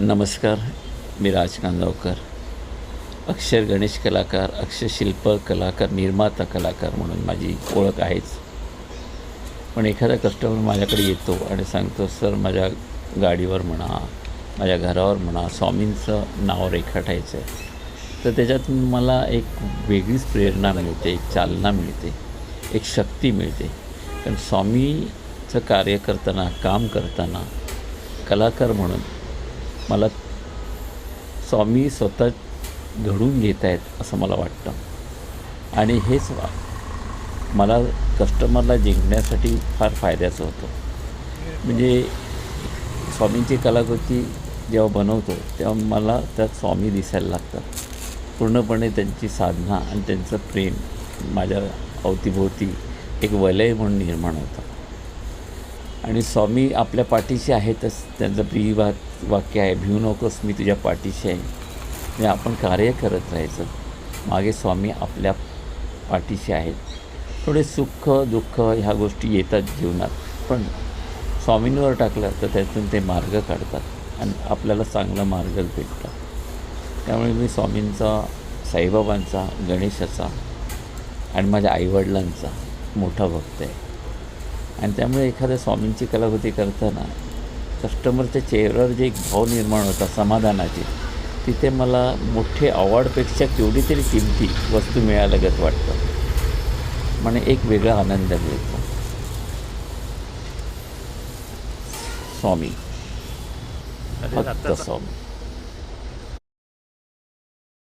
नमस्कार. मी राज कांदळकर, अक्षर गणेश कलाकार, अक्षरशिल्प कलाकार, निर्माता कलाकार म्हणून माझी ओळख आहेच. पण एखादा कस्टमर माझ्याकडे येतो आणि सांगतो, सर माझ्या गाडीवर म्हणा, माझ्या घरावर म्हणा, स्वामींचं नाव रेखाटायचं आहे, तर त्याच्यातून मला एक वेगळीच प्रेरणा मिळते, एक चालना मिळते, एक शक्ती मिळते. कारण स्वामीचं कार्य करताना, काम करताना, कलाकार म्हणून मला स्वामी स्वतः घडून घेत आहेत असं मला वाटतं. आणि हेच मला कस्टमरला जिंकण्यासाठी फार फायद्याचं होतं. म्हणजे स्वामींची कलाकृती जेव्हा बनवतो तेव्हा मला त्यात स्वामी दिसायला लागतात. पूर्णपणे त्यांची साधना आणि त्यांचं प्रेम माझ्या अवतीभोवती एक वलय म्हणून निर्माण होतं. आणि स्वामी आपल्या पाठीशी आहेतच. त्यांचं प्रिय वाक्य आहे, भिवू नकोस मी तुझ्या पाठीशी आहे. म्हणजे आपण कार्य करत राहायचं, मागे स्वामी आपल्या पाठीशी आहेत. थोडे सुख दुःख ह्या गोष्टी येतात जीवनात, पण स्वामींवर टाकलं तर त्यातून ते मार्ग काढतात आणि आपल्याला चांगला मार्ग भेटतात. त्यामुळे मी स्वामींचा, साईबाबांचा, गणेशाचा आणि माझ्या आईवडिलांचा मोठा भक्त आहे. आणि त्यामुळे एखाद्या स्वामींची कलाकृती करताना कस्टमरच्या चेहऱ्यावर जे एक भाव निर्माण होता समाधानाची, तिथे मला मोठे अवॉर्डपेक्षा केवढी तरी किमती वस्तू मिळाल्यागत वाटतं. म्हणजे एक वेगळा आनंद मिळतो. स्वामी, फक्त स्वामी.